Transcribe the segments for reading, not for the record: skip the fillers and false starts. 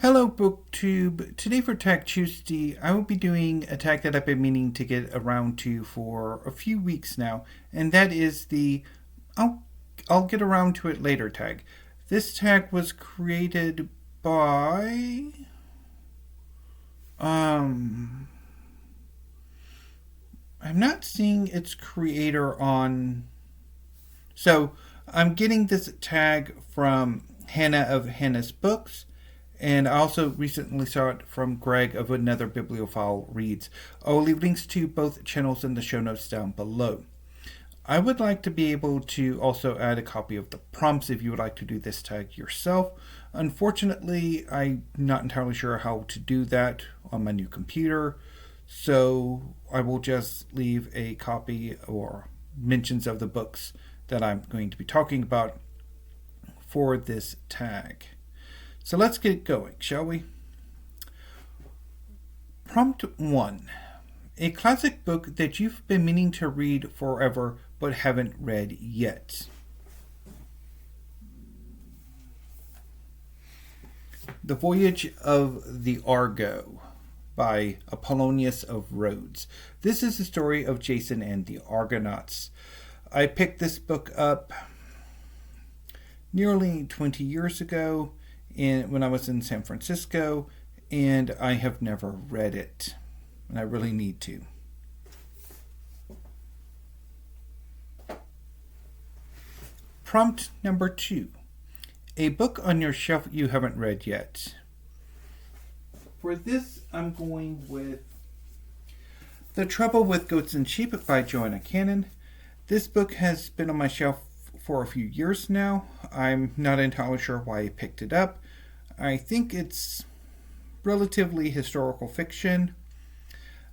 Hello, BookTube. Today for Tag Tuesday, I will be doing a tag that I've been meaning to get around to for a few weeks now, and that is the I'll get around to it later tag. This tag was created by um I'm not seeing its creator on. So I'm getting this tag from Hannah of Hannah's Books, and I also recently saw it from Greg of Another Bibliophile Reads. I'll leave links to both channels in the show notes down below. I would like to be able to also add a copy of the prompts if you would like to do this tag yourself. Unfortunately, I'm not entirely sure how to do that on my new computer, so I will just leave a copy or mentions of the books that I'm going to be talking about for this tag. So let's get going, shall we? Prompt 1. A classic book that you've been meaning to read forever but haven't read yet. The Voyage of the Argo by Apollonius of Rhodes. This is the story of Jason and the Argonauts. I picked this book up nearly 20 years ago when I was in San Francisco, and I have never read it, and I really need to. Prompt number 2. A book on your shelf you haven't read yet. For this, I'm going with The Trouble with Goats and Sheep by Joanna. This book has been on my shelf for a few years now. I'm not entirely sure why I picked it up. I think it's relatively historical fiction,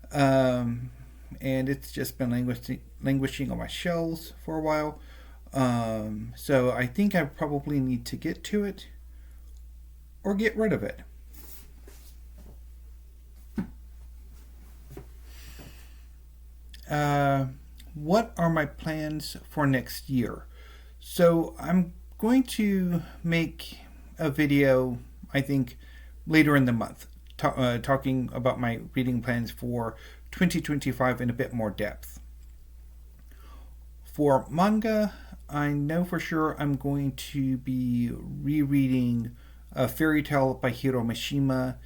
and it's just been languishing on my shelves for a while. So I think I probably need to get to it or get rid of it. What are my plans for next year? So I'm going to make a video, I think, later in the month, talking about my reading plans for 2025 in a bit more depth. For manga, I know for sure I'm going to be rereading a Fairy Tale by Hiro Mashima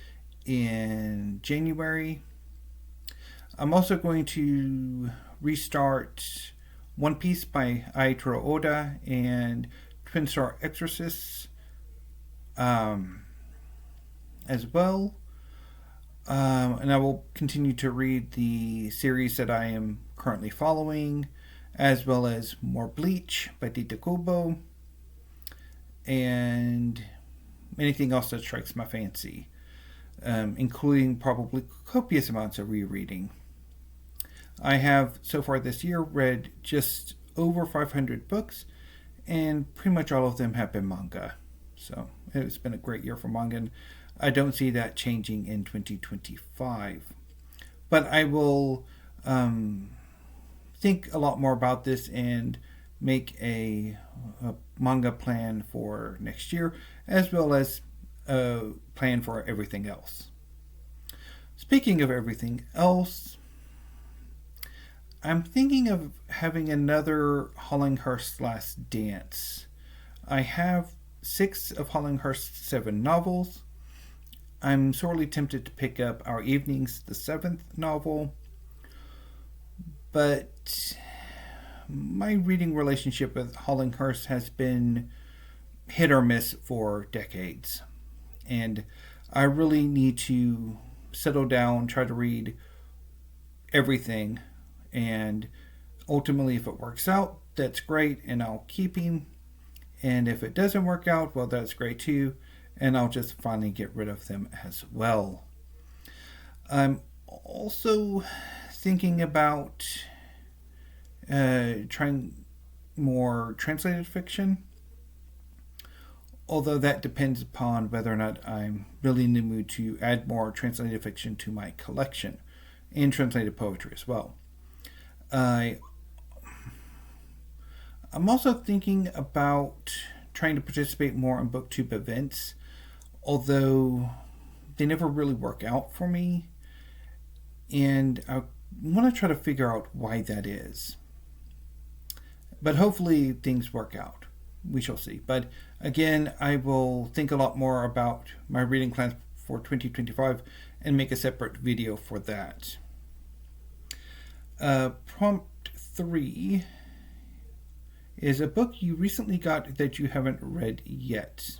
in January. I'm also going to restart One Piece by Aitaro Oda and Twin Star Exorcists as well. And I will continue to read the series that I am currently following, as well as more Bleach by Tite Kubo, and anything else that strikes my fancy, including probably copious amounts of rereading. I have, so far this year, read just over 500 books, and pretty much all of them have been manga. So it's been a great year for manga, and I don't see that changing in 2025. But I will think a lot more about this and make a manga plan for next year, as well as a plan for everything else. Speaking of everything else, I'm thinking of having another Hollinghurst's Last Dance. I have 6 of Hollinghurst's 7 novels. I'm sorely tempted to pick up Our Evenings, the 7th novel, but my reading relationship with Hollinghurst has been hit or miss for decades, and I really need to settle down, try to read everything, and ultimately, if it works out, that's great, and I'll keep him. And if it doesn't work out, well, that's great too, and I'll just finally get rid of them as well. I'm also thinking about trying more translated fiction, although that depends upon whether or not I'm really in the mood to add more translated fiction to my collection, and translated poetry as well. I'm also thinking about trying to participate more in BookTube events, although they never really work out for me. And I want to try to figure out why that is. But hopefully things work out. We shall see. But again, I will think a lot more about my reading plans for 2025 and make a separate video for that. Prompt 3 is a book you recently got that you haven't read yet.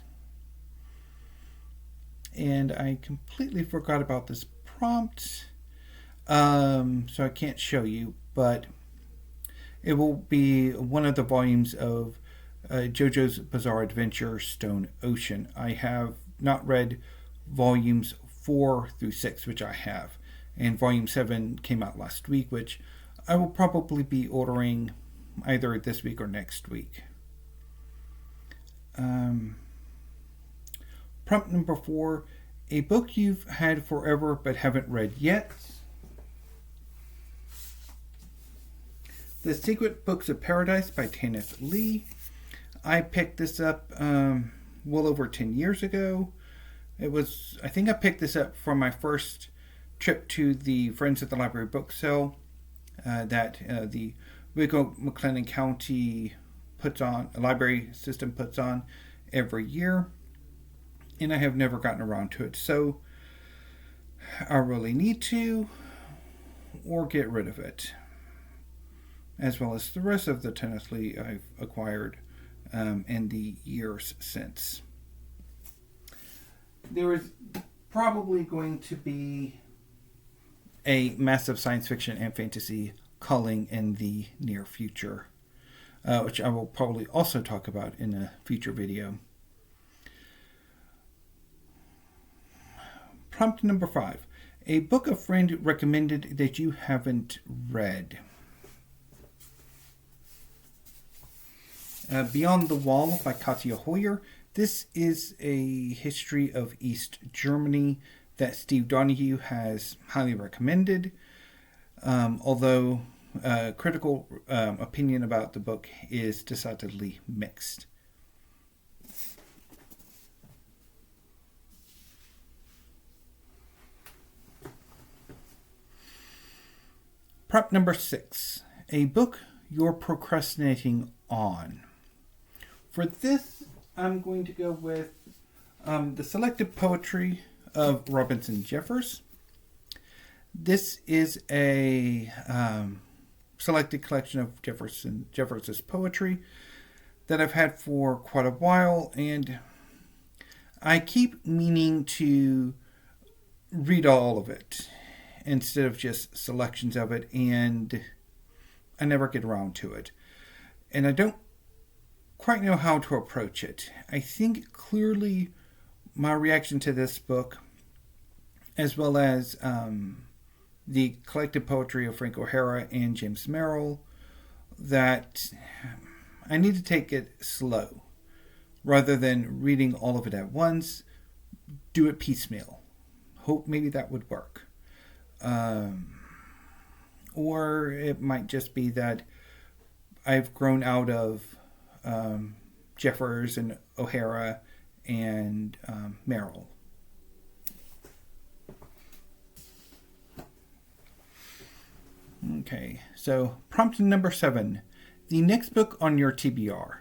And I completely forgot about this prompt, so I can't show you, but it will be one of the volumes of JoJo's Bizarre Adventure Stone Ocean. I have not read volumes 4 through 6, which I have, and volume 7 came out last week, which I will probably be ordering either this week or next week. Prompt number 4, a book you've had forever but haven't read yet. The Secret Books of Paradys by Tanith Lee. I picked this up well over 10 years ago. I think I picked this up from my first trip to the Friends at the Library book sale that the Wico-McLennan County library system puts on every year. And I have never gotten around to it. So I really need to, or get rid of it. As well as the rest of the Tanith Lee I've acquired in the years since. There is probably going to be a massive science fiction and fantasy culling in the near future, which I will probably also talk about in a future video. Prompt number 5. A book a friend recommended that you haven't read. Beyond the Wall by Katja Hoyer. This is a history of East Germany that Steve Donahue has highly recommended, although critical opinion about the book is decidedly mixed. Prompt number 6. A book you're procrastinating on. For this, I'm going to go with the Selected Poetry of Robinson Jeffers. This is a selected collection of Jeffers' poetry that I've had for quite a while, and I keep meaning to read all of it instead of just selections of it, and I never get around to it. And I don't quite know how to approach it. I think clearly my reaction to this book, as well as the collected poetry of Frank O'Hara and James Merrill, that I need to take it slow. Rather than reading all of it at once, do it piecemeal. Hope maybe that would work. Or it might just be that I've grown out of Jeffers and O'Hara and Merrill. Okay, so prompt number 7. The next book on your TBR.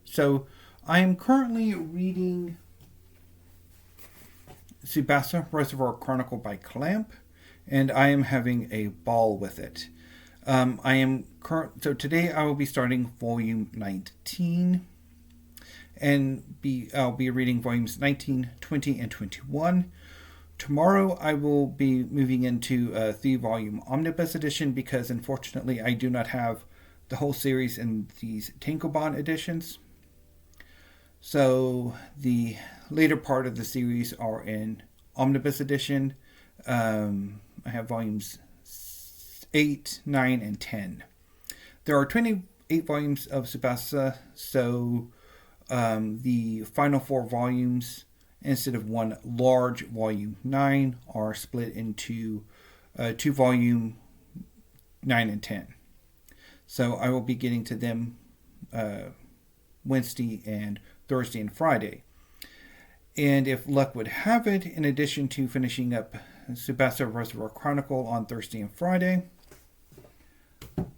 So I am currently reading Tsubasa, Reservoir Chronicle by Clamp, and I am having a ball with it. So today I will be starting volume 19, and I'll be reading volumes 19, 20, and 21. Tomorrow I will be moving into a 3-volume omnibus edition because unfortunately I do not have the whole series in these Tankobon editions. So the later part of the series are in omnibus edition. I have volumes 8, 9, and 10. There are 28 volumes of Tsubasa, so the final 4 volumes, instead of one large volume 9, are split into 2 volume 9 and 10. So I will be getting to them Wednesday and Thursday and Friday. And if luck would have it, in addition to finishing up Tsubasa Reservoir Chronicle on Thursday and Friday,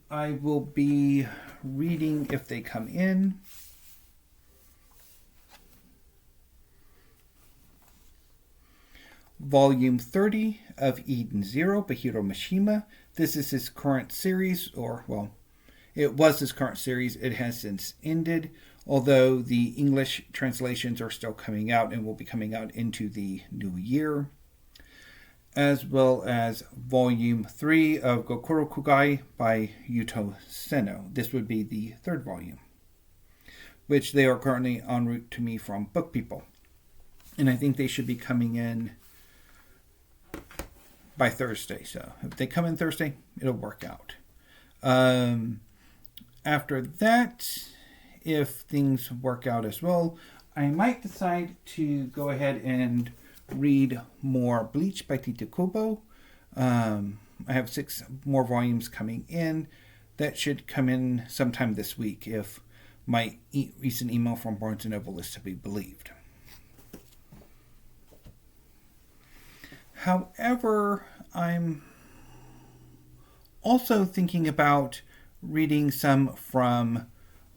I will be reading, if they come in, Volume 30 of Eden Zero by Hiro Mashima. This is his current series, or, well, it was his current series. It has since ended, although the English translations are still coming out and will be coming out into the new year. As well as Volume 3 of Gokurakugai by Yuto Sano. This would be the third volume, which they are currently en route to me from Book People. And I think they should be coming in by Thursday. So if they come in Thursday, it'll work out. After that, if things work out as well, I might decide to go ahead and read more Bleach by Tite Kubo. I have 6 more volumes coming in. That should come in sometime this week if my recent email from Barnes & Noble is to be believed. However, I'm also thinking about reading some from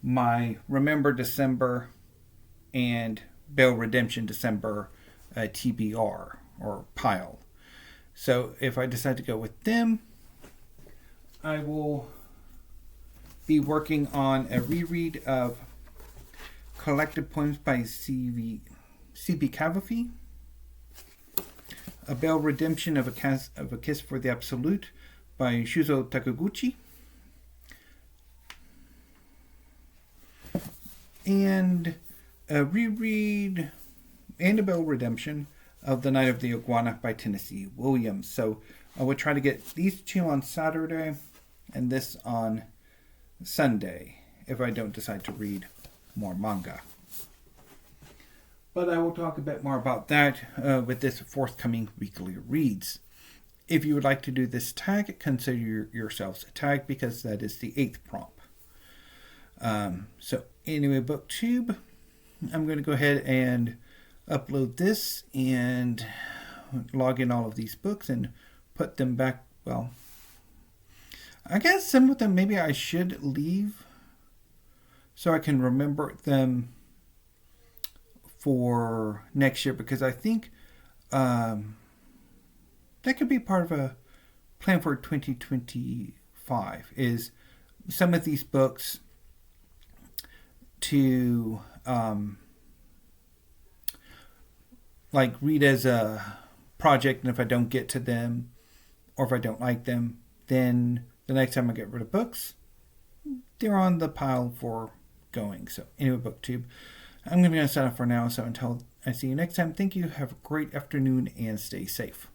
my Remember December and Bail Redemption December TBR or pile. So if I decide to go with them, I will be working on a reread of Collected Poems by C.B. Cavafy, A Bail Redemption of a Kiss for the Absolute by Shuzo Takiguchi, and a reread and a Bail Redemption of The Night of the Iguana by Tennessee Williams. So I would try to get these 2 on Saturday and this on Sunday if I don't decide to read more manga. But I will talk a bit more about that with this forthcoming weekly reads. If you would like to do this tag, consider yourselves a tag because that is the 8th prompt. So anyway, BookTube, I'm going to go ahead and upload this and log in all of these books and put them back. Well, I guess some of them maybe I should leave so I can remember them for next year, because I think that could be part of a plan for 2025 is some of these books to like read as a project, and if I don't get to them or if I don't like them, then the next time I get rid of books, they're on the pile for going. So anyway, BookTube, I'm going to sign off for now. So until I see you next time, thank you, have a great afternoon, and stay safe.